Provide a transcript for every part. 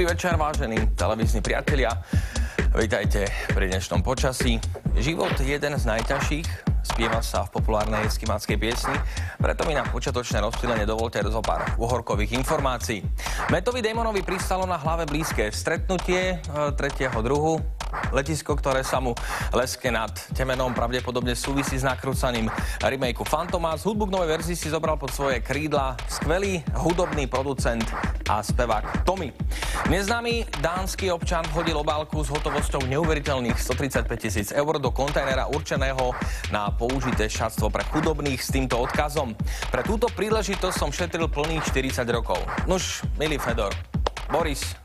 Dobrý večer, vážení televízni priatelia. Vítajte pri dnešnom počasí. Život je jeden z najťažších, spieva sa v populárnej eskimáckej piesni, preto mi na počiatočné rozptýlenie dovolte zo pár uhorkových informácií. Metovi Damonovi pristalo na hlave blízke stretnutie 3. druhu. Letisko, ktoré sa mu leske nad Temenom, pravdepodobne súvisí s nakrúcaním remakeu Fantomas. Hudbu k novej verzii si zobral pod svoje krídla skvelý hudobný producent a spevák Tommy. Neznámy dánsky občan hodil obálku s hotovosťou neuveriteľných 135 000 eur do kontajnera určeného na použité šatstvo pre chudobných s týmto odkazom. Pre túto príležitosť som šetril plných 40 rokov. Nuž, milý Fedor, Boris,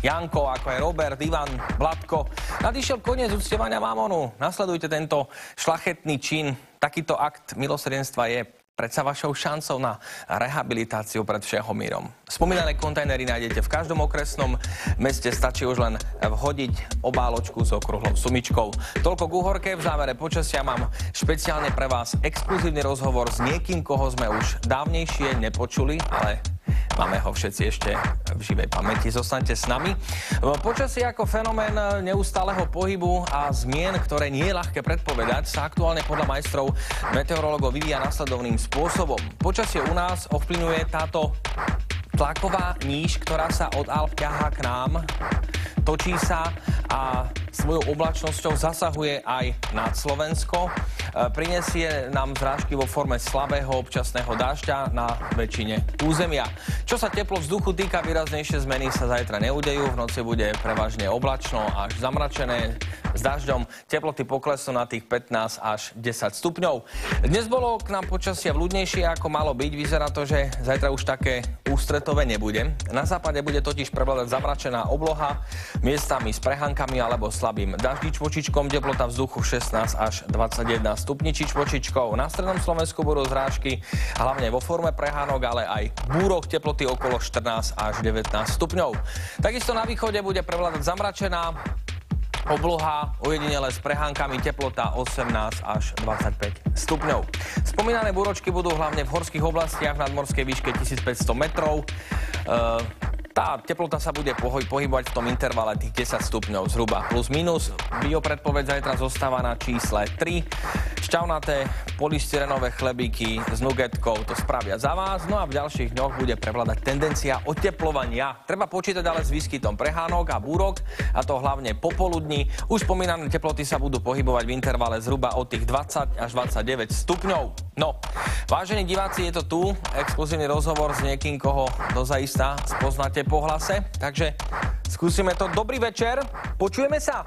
Janko, ako aj Robert, Ivan, Vladko. Nadišiel koniec uctievania mamonu. Nasledujte tento šľachetný čin. Takýto akt milosrdenstva je predsa vašou šancou na rehabilitáciu pred všehomírom. Spomínané kontajnery nájdete v každom okresnom meste. Stačí už len vhodiť obáločku s okrúhlou sumičkou. Toľko k uhorke. V závere počasia mám špeciálne pre vás exkluzívny rozhovor s niekým, koho sme už dávnejšie nepočuli, ale máme ho všetci ešte v živej pamäti. Zostaňte s nami. Počasie ako fenomén neustáleho pohybu a zmien, ktoré nie je ľahké predpovedať, sa aktuálne podľa majstrov meteorológov vyvíja nasledovným spôsobom. Počasie u nás ovplyvňuje táto tlaková níž, ktorá sa od Alp ťahá k nám, točí sa a svojou oblačnosťou zasahuje aj nad Slovensko. Prinesie nám zrážky vo forme slabého občasného dážďa na väčšine územia. Čo sa teplo vzduchu týka, výraznejšie zmeny sa zajtra neudejú. V noci bude prevažne oblačno až zamračené s dažďom. Teploty poklesnú na tých 15 až 10 stupňov. Dnes bolo k nám počasie vľudnejšie, ako malo byť. Vyzerá to, že zajtra už také ústretové nebude. Na západe bude totiž prevládať zamračená obloha, miestami s prehánkami alebo slabým daždičvočičkom. Teplota vzduchu 16 až 21 stupni čičvočičkou. Na strednom Slovensku budú zrážky, hlavne vo forme prehánok, ale aj búrok, teploty okolo 14 až 19 stupňov. Takisto na východe bude prevládať zamračená obloha, ojedinele s prehánkami, teplota 18 až 25 stupňov. Spomínané búročky budú hlavne v horských oblastiach v nadmorskej výške 1500 metrov. Tá teplota sa bude pohybovať v tom intervale tých 10 stupňov zhruba plus minus. Biopredpoveď zajtra zostáva na čísle 3. Šťavnaté polystyrenové chlebíky s nugetkou to spravia za vás. No a v ďalších dňoch bude prevládať tendencia oteplovania. Treba počítať ale s výskytom prehánok a búrok, a to hlavne popoludní. Už spomínané teploty sa budú pohybovať v intervale zhruba od tých 20 až 29 stupňov. No, vážení diváci, je to tu exkluzívny rozhovor s niekým, koho dozaista spoznáte po hlase, takže skúsime to. Dobrý večer, počujeme sa?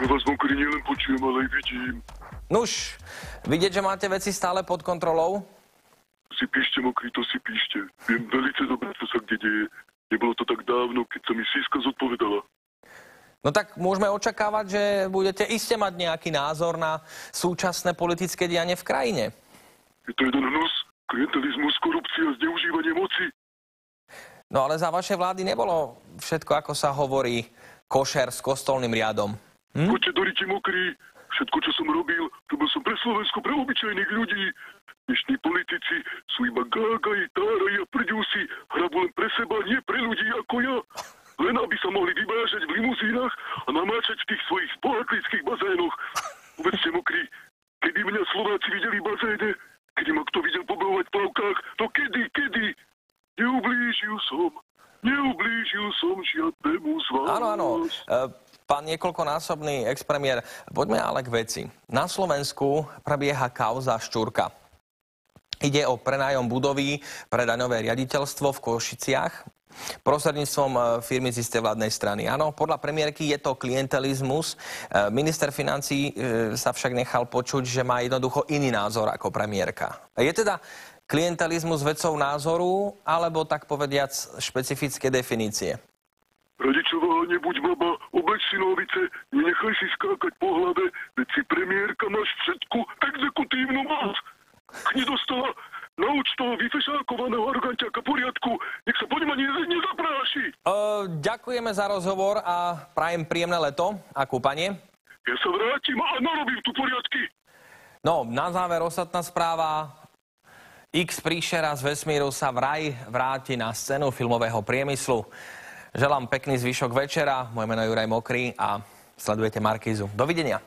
Ja vás, Mokri, nielen počujem, ale aj vidím. Nuž, vidieť, že máte veci stále pod kontrolou? Si píšte, Mokri, to si píšte. Viem velice dobre, čo sa kde deje. Nebolo to tak dávno, keď sa mi Siska zodpovedala. No tak môžeme očakávať, že budete iste mať nejaký názor na súčasné politické dianie v krajine. Je to jeden hnus, klientelizmus, korupcia, zneužívanie moci. No ale za vašej vlády nebolo všetko, ako sa hovorí, košer s kostolným riadom. Poďte do riti, Mokri. Všetko, čo som robil som pre Slovensko, pre obyčajných ľudí. Dnešní politici sú iba gágaji, táraji a prďúsi. Hrabu len pre seba, nie pre ľudí ako ja. Len aby sa mohli vybážať v limuzínach a namáčať v tých svojich bohatlických bazénoch. Povedzte, Mokri, kedy mňa Slováci videli v bazéne? Kedy ma kto videl pobehovať v plavkách? To kedy? Neublížil som žiadnemu z vás. Áno. Pán niekoľkonásobný expremiér, poďme ale k veci. Na Slovensku prebieha kauza Ščurka. Ide o prenájom budovy pre daňové riaditeľstvo v Košiciach prostredníctvom firmy z istej vládnej strany. Áno, podľa premiérky je to klientelizmus. Minister financií sa však nechal počuť, že má jednoducho iný názor ako premiérka. Je teda klientelizmus vecou názoru, alebo tak povediac špecifické definície? Radičová, nebuď baba, obleč si novice, nenechaj si skákať po hlave, veď si premiérka, máš všetku exekutívnu moc. Nedostala, nauč toho vyfešákovaného arganťaka poriadku, nech sa poďma nezapráši. Ďakujeme za rozhovor a prajem príjemné leto a kúpanie. Ja sa vrátim a narobím tu poriadky. No, na záver ostatná správa. X príšera z vesmíru sa vraj vráti na scénu filmového priemyslu. Želám pekný zvyšok večera. Moje meno je Juraj Mokrý a sledujete Markízu. Dovidenia.